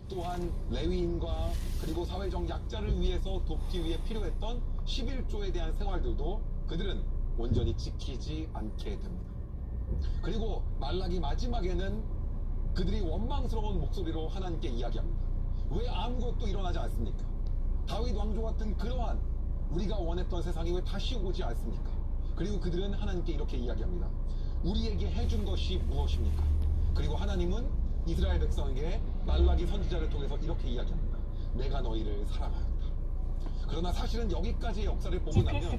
또한 레위인과 그리고 사회적 약자를 위해서 돕기 위해 필요했던 11조에 대한 생활들도 그들은 온전히 지키지 않게 됩니다. 그리고 말라기 마지막에는 그들이 원망스러운 목소리로 하나님께 이야기합니다. 왜 아무것도 일어나지 않습니까? 다윗 왕조 같은 그러한 우리가 원했던 세상이 왜 다시 오지 않습니까? 그리고 그들은 하나님께 이렇게 이야기합니다. 우리에게 해준 것이 무엇입니까? 그리고 하나님은 이스라엘 백성에게 말라기 선지자를 통해서 이렇게 이야기합니다. 내가 너희를 사랑하였다. 그러나 사실은 여기까지의 역사를 보고 나면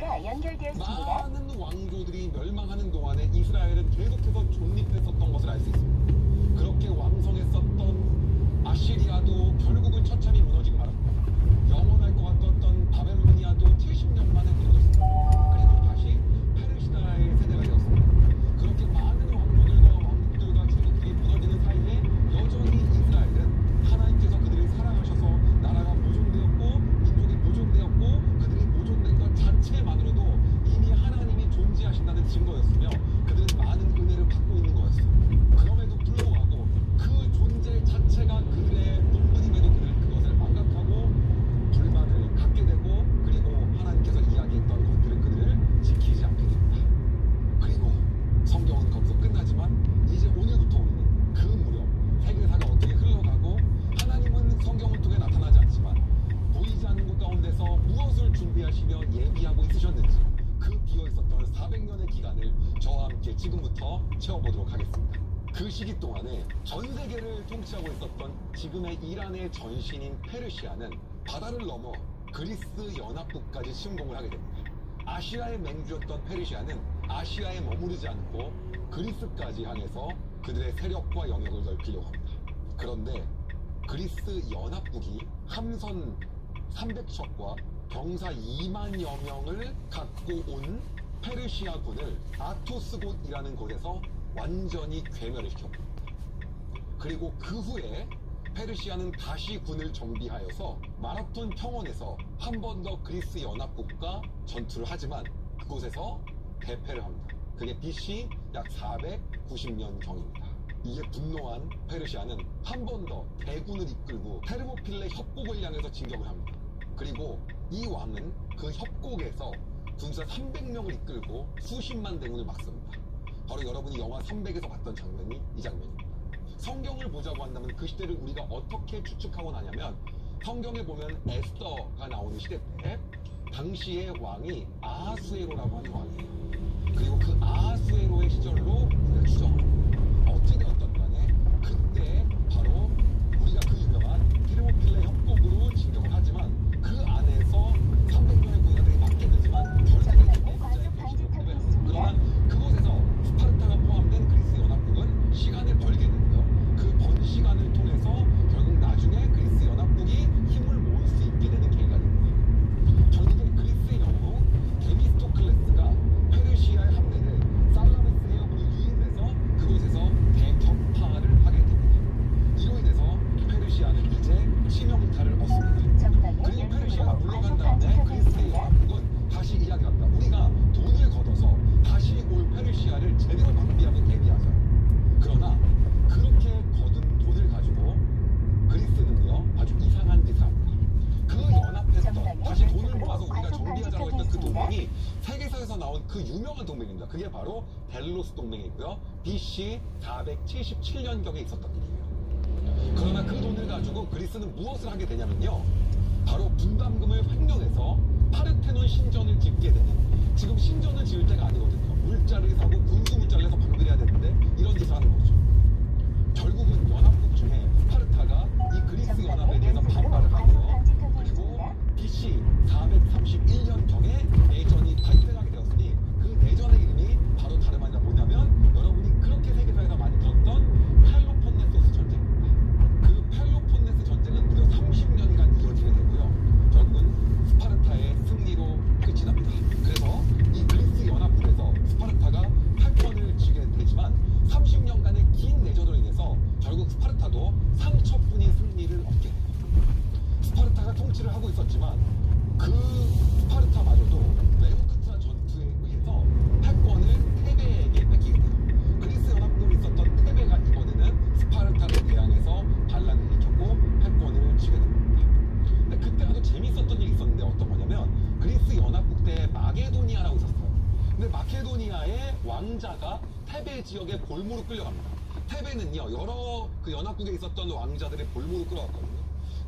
많은 왕조들이 멸망하는 동안에 이스라엘은 계속해서 존립했었던 것을 알 수 있습니다. 그렇게 왕성했었던 아시리아도 결국은 처참히 무너지고 말았고, 영원할 것 같았던 바벨로니아도 70년 만에 무너졌습니다. 그리고 다시 페르시아의 세대가 되었습니다. 그렇게 많은 왕조들과 왕국들과 제국들이 무너지는 사이에 여전히 이스라엘은 하나님께서 그들을 사랑하셔서 나라가 보존되었고 민족이 보존되었고 그들이 보존된 것 자체만으로도 이미 하나님이 존재하신다는 증거였으며 그들은 많은 은혜를 받고 있는 거였어요. 그럼에도 불구하고 그 존재 자체가 그들의 본분임에도 그들은 그것을 망각하고 불만을 갖게 되고, 그리고 하나님께서 이야기했던 것들을 그들을 지키지 않게 됩니다. 그리고 성경은 거기서 끝나지만 이제 오늘부터 우리는 그 무렵 세계사가 어떻게 흘러가고 하나님은 성경을 통해 나타나지 않지만 보이지 않는 곳 가운데서 무엇을 준비하시며 예비하고 있으셨는지 그 비어있었던 400년의 기간을 저와 함께 지금부터 채워보도록 하겠습니다. 그 시기 동안에 전 세계를 통치하고 있었던 지금의 이란의 전신인 페르시아는 바다를 넘어 그리스 연합국까지 침공을 하게 됩니다. 아시아의 맹주였던 페르시아는 아시아에 머무르지 않고 그리스까지 향해서 그들의 세력과 영역을 넓히려고 합니다. 그런데 그리스 연합국이 함선 300척과 병사 2만여 명을 갖고 온 페르시아군을 아토스곳이라는 곳에서 완전히 괴멸을 시켰습니다. 그리고 그 후에 페르시아는 다시 군을 정비하여서 마라톤 평원에서 한 번 더 그리스 연합국과 전투를 하지만 그곳에서 대패를 합니다. 그게 BC 약 490년경입니다. 이에 분노한 페르시아는 한 번 더 대군을 이끌고 테르모필레 협곡을 향해서 진격을 합니다. 그리고 이 왕은 그 협곡에서 군사 300명을 이끌고 수십만 대군을 막습니다. 바로 여러분이 영화 300에서 봤던 장면이 이 장면입니다. 성경을 보자고 한다면 그 시대를 우리가 어떻게 추측하곤 하냐면, 성경에 보면 에스더가 나오는 시대 때 당시의 왕이 아하수에로라고 하는 왕이에요. 그리고 그 아하수에로의 시절로 우리가 추정합니다. 어찌되었던 간에 그때 바로 우리가 그 유명한 테르모필레 협곡으로 진격을 하지만 그 안에서 300명의 군사들이 막게 되지만 결국에 진짜의 표시를 패배합니다. 그러나 그곳에서 스파르타가 포함된 그리스 연합국은 시간을 벌게 되고요. 그 번 시간을 통해서 결국 나중에 그리스 연합국이 힘을 모을 수 있게 되는 계기가 됩니다. 결국에 그리스의 영웅 데미스토클레스가 페르시아의 함대를 살라미스 해협으로 유인해서 그곳에서 대격파를 하게 됩니다. 이로 인해서 페르시아는 이제 치명타를 얻습니다. 그리고 페르시아가 물러간 다음에 그리스의 연합국은 다시 이야기합니다. 우리가 돈을 걷어서 다시 올 페르시아를 제대로 방비하고 대비하자. 그러나 그렇게 거둔 돈을 가지고 그리스는요 아주 이상한 짓을 합니다. 그 연합했던 다시 돈을 모아서 우리가 정비하자고 했던 그 동맹이 세계사에서 나온 그 유명한 동맹입니다. 그게 바로 델로스 동맹이고요. BC 477년경에 있었던 일이에요. 그러나 그 돈을 가지고 그리스는 무엇을 하게 되냐면요, 바로 분담금을 횡령해서 파르테논 신전을 짓게 되는, 지금 신전을 지을 때가 아니거든요. 물자를 사고 군수 물자를 내서 방비해야 되는데 이런 짓을 하는 거죠. 결국은 연합국 중에 스파르타가 이 그리스 연합에 대해서 반발을 하고요. 그리고 BC 431년경에 내전이 발생하게 되었으니 그 내전의 이름이 바로 다름 아니라 뭐냐면, 여러분이 그렇게 세계사에서 많이 들었던 펠로폰네소스 전쟁입니다. 그 펠로폰네스 전쟁은 무려 30년간 이어지게 되고요. 결국은 스파르타의 승리로 끝이 납니다. 그래서 이 그리스 연합국에서 스파르타가 패권을 쥐게 되지만 30년간의 긴 내전으로 인해서 결국 스파르타도 상처뿐인 승리를 얻게 돼요. 스파르타가 통치를 하고 있었지만 그 스파르타마저도 레오크트라 전투에 의해서 패권을 테베에게 뺏기게 돼요. 그리스 연합국에 있었던 테베가 이번에는 스파르타를 대항해서 반란을 일으켰고 패권을 테베 지역의 볼모로 끌려갑니다. 테베는요, 여러 그 연합국에 있었던 왕자들의 볼모로 끌어갔거든요.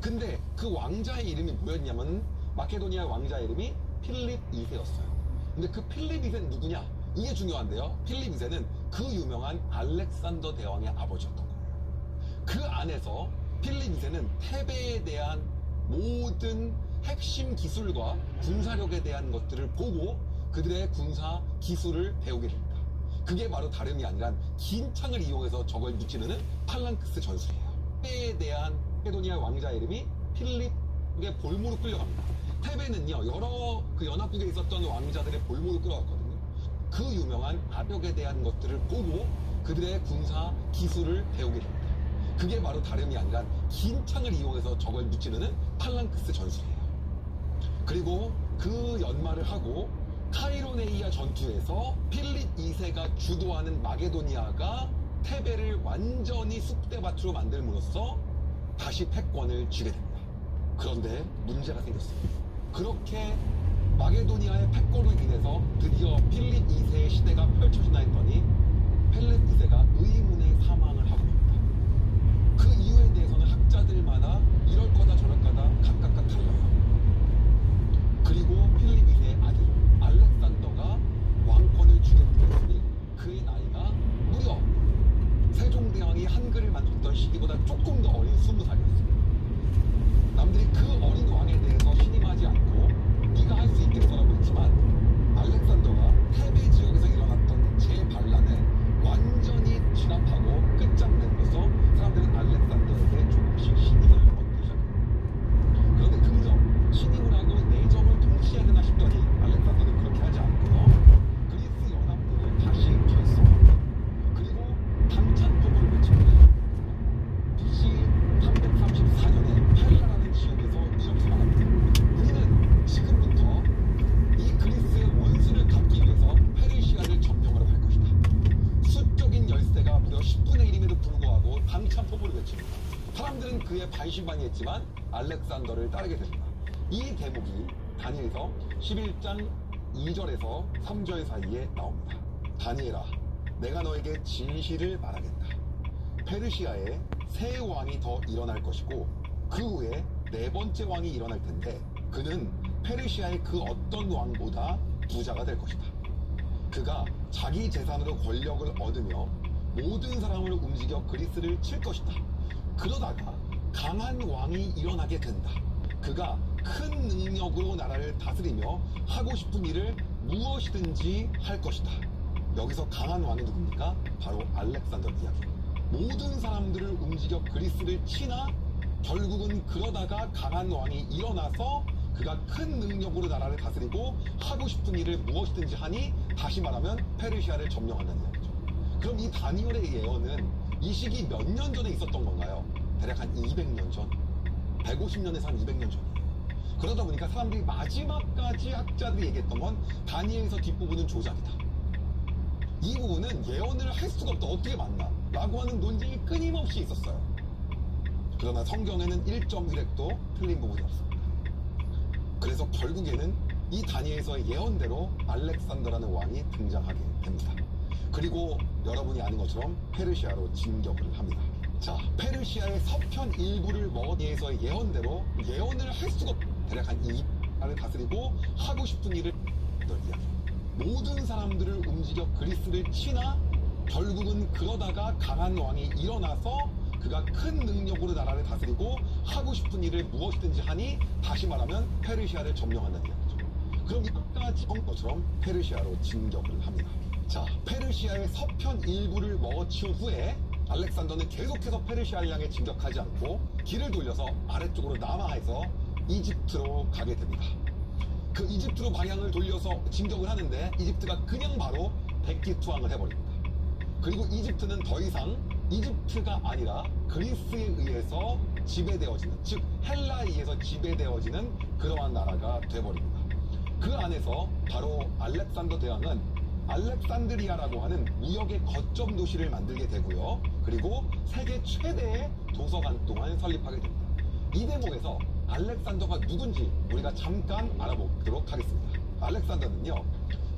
근데 그 왕자의 이름이 뭐였냐면 마케도니아 왕자의 이름이 필립 2세였어요. 근데 그 필립 2세는 누구냐? 이게 중요한데요. 필립 2세는 그 유명한 알렉산더 대왕의 아버지였던 거예요. 그 안에서 필립 2세는 테베에 대한 모든 핵심 기술과 군사력에 대한 것들을 보고 그들의 군사 기술을 배우게 됩니다. 그게 바로 다름이 아니라 긴 창을 이용해서 적을 무찌르는 팔랑크스 전술이에요. 테베에 대한 마케도니아 왕자의 이름이 필립의 볼모로 끌려갑니다. 테베는요, 여러 그 연합국에 있었던 왕자들의 볼모로 끌어갔거든요. 그 유명한 아벽에 대한 것들을 보고 그들의 군사 기술을 배우게 됩니다. 그게 바로 다름이 아니라 긴 창을 이용해서 적을 무찌르는 팔랑크스 전술이에요. 그리고 그 연말을 하고 카이로네이아 전투에서 필립 2세가 주도하는 마게도니아가 테베를 완전히 쑥대밭으로 만들므로써 다시 패권을 쥐게 됩니다. 그런데 문제가 생겼어요. 그렇게 마게도니아의 패권으로 인해서 드디어 필립 2세의 시대가 펼쳐지나 했더니 필립 2세가 의문의 사망을 하고 맙니다. 그 이유에 대해서는 학자들마다 이럴 거다 저럴 거다 각각 달라요. 그리고 필립 2세의 아들 알렉산더가 왕권을 쥐게 되었으니 그의 나이가 무려 세종대왕이 한글을 만들었던 시기보다 조금 더 어린 20살이었습니다. 남들이 그 어린 왕에 대해서 신임하지 않고 네가 할 수 있겠어라고 했지만 알렉산더가 테베 지역에서 일어났던 재반란에 완전히 진압하고 끝장냄으로써 사람들은 알렉산더에게 조금씩 신임을 얻기 시작합니다. 그런데 금정 신임을 하고 내정을 동시에 해야 되나 싶더니 알렉산더는 그렇게 하지 않고요. 그리스 연합군을 다시 결성합니다. 그리고 당찬포고를 외칩니다. BC 334년에 펠라라는 지역에서 이렇게 말합니다. 우리는 지금부터 이 그리스의 원수를 갚기 위해서 페르시아를 점령하러 갈 것이다. 수적인 열세가 무려 10분의 1임에도 불구하고 당찬포고를 외칩니다. 사람들은 그에 반신반의했지만 알렉산더를 따르게 됩니다. 이 대목이 다니엘서 11장 2절에서 3절 사이에 나옵니다. 다니엘아, 내가 너에게 진실을 말하겠다. 페르시아에 새 왕이 더 일어날 것이고 그 후에 네 번째 왕이 일어날 텐데 그는 페르시아의 그 어떤 왕보다 부자가 될 것이다. 그가 자기 재산으로 권력을 얻으며 모든 사람을 움직여 그리스를 칠 것이다. 그러다가 강한 왕이 일어나게 된다. 그가 큰 능력으로 나라를 다스리며 하고 싶은 일을 무엇이든지 할 것이다. 여기서 강한 왕이 누굽니까? 바로 알렉산더 이야기. 모든 사람들을 움직여 그리스를 치나 결국은 그러다가 강한 왕이 일어나서 그가 큰 능력으로 나라를 다스리고 하고 싶은 일을 무엇이든지 하니 다시 말하면 페르시아를 점령한다는 이야기죠. 그럼 이 다니엘의 예언은 이 시기 몇 년 전에 있었던 건가요? 대략 한 200년 전, 150년에서 한 200년 전이에요. 그러다 보니까 사람들이 마지막까지 학자들이 얘기했던 건 다니엘서 뒷부분은 조작이다. 이 부분은 예언을 할 수가 없다. 어떻게 맞나? 라고 하는 논쟁이 끊임없이 있었어요. 그러나 성경에는 1.1획도 틀린 부분이 없습니다. 그래서 결국에는 이 다니엘서의 예언대로 알렉산더라는 왕이 등장하게 됩니다. 그리고 여러분이 아는 것처럼 페르시아로 진격을 합니다. 자, 페르시아의 서편 일부를 먹은 다니엘서의 예언대로 예언을 할 수가 없다. 대략 한 2년을 다스리고 하고 싶은 일을 이야기. 모든 사람들을 움직여 그리스를 치나 결국은 그러다가 강한 왕이 일어나서 그가 큰 능력으로 나라를 다스리고 하고 싶은 일을 무엇이든지 하니 다시 말하면 페르시아를 점령한다는 이야기죠. 그럼 아까 짚은 것처럼 페르시아로 진격을 합니다. 자, 페르시아의 서편 일부를 먹어치운 후에 알렉산더는 계속해서 페르시아를 향해 진격하지 않고 길을 돌려서 아래쪽으로 남하해서 이집트로 가게 됩니다. 그 이집트로 방향을 돌려서 진격을 하는데 이집트가 그냥 바로 백기투항을 해버립니다. 그리고 이집트는 더 이상 이집트가 아니라 그리스에 의해서 지배되어지는, 즉 헬라에 의해서 지배되어지는 그러한 나라가 돼버립니다. 그 안에서 바로 알렉산더 대왕은 알렉산드리아라고 하는 무역의 거점 도시를 만들게 되고요. 그리고 세계 최대의 도서관 또한 설립하게 됩니다. 이 대목에서 알렉산더가 누군지 우리가 잠깐 알아보도록 하겠습니다. 알렉산더는요,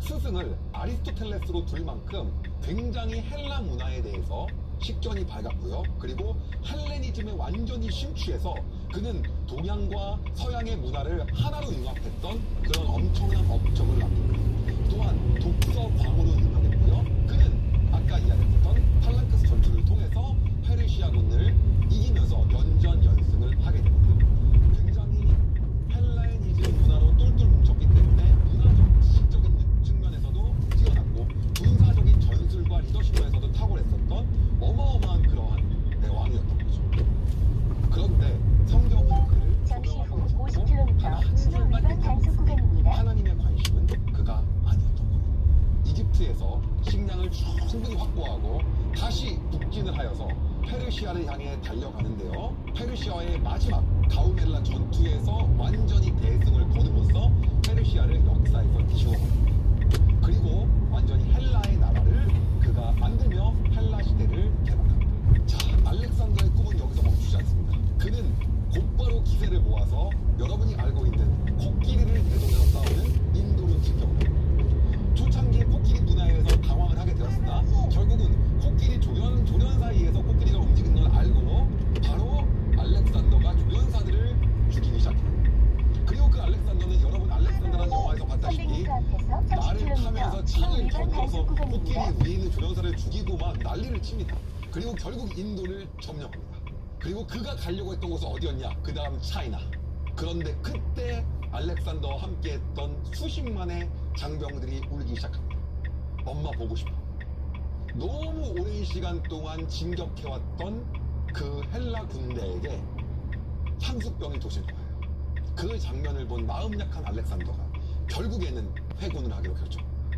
스승을 아리스토텔레스로 둘 만큼 굉장히 헬라 문화에 대해서 식견이 밝았고요. 그리고 헬레니즘에 완전히 심취해서 그는 동양과 서양의 문화를 하나로 융합했던 그런 엄청난 업적을 남깁니다. 또한 독서 광으로 유명했고요. 그는 아까 이야기했던 팔랑크스 전투를 통해서 페르시아군을 이기면서 연전연승을 하게 됩니다. 굉장히 헬레니즘 문화로 똘똘 뭉쳤기 때문에 문화적 지식적인 측면에서도 뛰어났고 군사적인 전술과 리더십에서도 탁월했었던 어마어마한 그러한 왕이었던 거죠. 그런데 성경은 그를 잠시 후 조명하고 50km 신호 위반 단속 구간입니다. 하나님의 관심은 그가 아니었던 거예요. 이집트에서 식량을 충분히 확보하고 다시 북진을 하여서 페르시아를 향해 달려가는데요. 페르시아의 마지막 가우멜라 전투에서 완전히 대승을 거둠으로써 페르시아를 역사에서 지워버립니다. 그리고 완전히 헬라의 나라를 그가 만들며 헬라 시대를 개발합니다. 자, 알렉산더의 꿈은 여기서 멈추지 않습니다. 그는 곧바로 기세를 모아서 여러분이 알고 있는 코끼리를 대동해서 싸우는 인도를 지켜옵니다. 초창기에 코끼리 문화에 대해서 당황을 하게 되었으나 결국은 코끼리 조련 사이에서 코끼리가 움직이는 걸 알고 바로 알렉산더가 조련사들을 죽이기 시작해요. 그리고 그 알렉산더는 여러분 알렉산더라는 영화에서 봤다시피 300m 앞에서 말을 타면서 30km 신호 창을 위반 던져서 단속 코끼리 구간입니다. 위에 있는 조련사를 죽이고 막 난리를 칩니다. 그리고 결국 인도를 점령합니다. 그리고 그가 가려고 했던 곳은 어디였냐? 그 다음 차이나. 그런데 그때 알렉산더와 함께했던 수십만의 장병들이 울기 시작합니다. 엄마 보고 싶어. 너무 오랜 시간 동안 진격해왔던 그 헬라 군대에게 향수병이 도신 거예요. 그 장면을 본 마음 약한 알렉산더가 결국에는 회군을 하기로 결정합니다.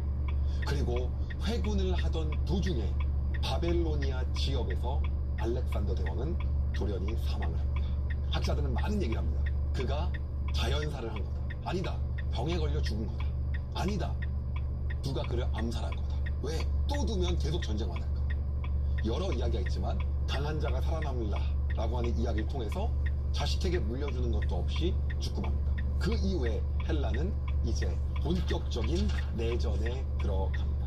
그리고 회군을 하던 도중에 바벨로니아 지역에서 알렉산더 대왕은 돌연히 사망을 합니다. 학자들은 많은 얘기를 합니다. 그가 자연사를 한 거다. 아니다. 병에 걸려 죽은 거다. 아니다. 누가 그를 암살한 거다. 왜? 또 두면 계속 전쟁만 할까? 여러 이야기가 있지만 강한 자가 살아남는다 라고 하는 이야기를 통해서 자식에게 물려주는 것도 없이 죽고 맙니다. 그 이후에 헬라는 이제 본격적인 내전에 들어갑니다.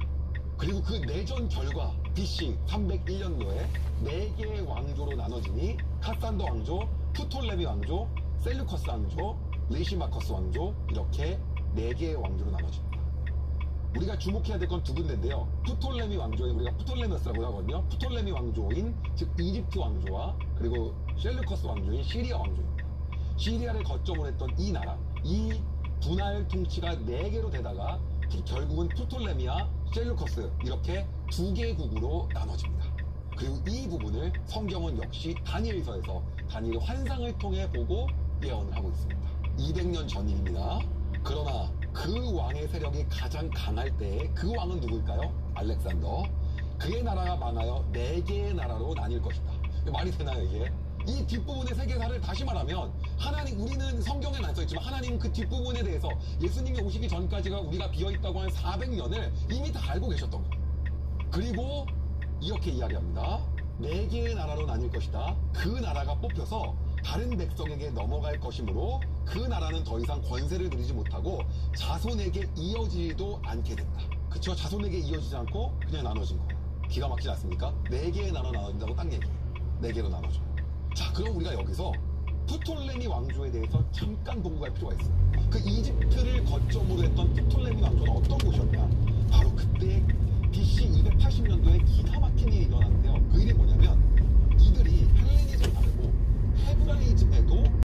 그리고 그 내전 결과 BC 301년도에 4개의 왕조로 나눠지니 카산더 왕조, 프톨레미 왕조, 셀루커스 왕조, 리시마커스 왕조 이렇게 4개의 왕조로 나눠집니다. 우리가 주목해야 될 건 두 군데인데요. 프톨레미 왕조인 우리가 프톨레미어스라고 하거든요. 프톨레미 왕조인 즉 이집트 왕조와 그리고 셀루커스 왕조인 시리아 왕조입니다. 시리아를 거점으로 했던 이 나라, 이 분할 통치가 4개로 되다가 결국은 프톨레미아, 셀루커스 이렇게 2개국으로 나눠집니다. 그리고 이 부분을 성경은 역시 다니엘서에서 다니엘 환상을 통해 보고 예언을 하고 있습니다. 200년 전 일입니다. 그러나 그 왕의 세력이 가장 강할 때에 그 왕은 누구일까요? 알렉산더. 그의 나라가 망하여 4개의 나라로 나뉠 것이다. 말이 되나요 이게? 이 뒷부분의 세계사를 다시 말하면 하나님, 우리는 성경에는 안 써있지만 하나님은 그 뒷부분에 대해서 예수님이 오시기 전까지가 우리가 비어있다고 하는 400년을 이미 다 알고 계셨던 거예요. 그리고 이렇게 이야기합니다. 4개의 나라로 나뉠 것이다. 그 나라가 뽑혀서 다른 백성에게 넘어갈 것이므로 그 나라는 더 이상 권세를 누리지 못하고 자손에게 이어지지도 않게 된다. 그쵸? 자손에게 이어지지 않고 그냥 나눠진 거예요. 기가 막히지 않습니까? 4개의 나라로 나눠진다고 딱 얘기해요. 4개로 나눠져요. 자, 그럼 우리가 여기서 프톨레미 왕조에 대해서 잠깐 보고 갈 필요가 있어요. 그 이집트를 거점으로 했던 프톨레미 왕조는 어떤 곳이었냐? 바로 그때 BC 280년도에 기가 막힌 일이 일어났는데요. 그 일이 뭐냐?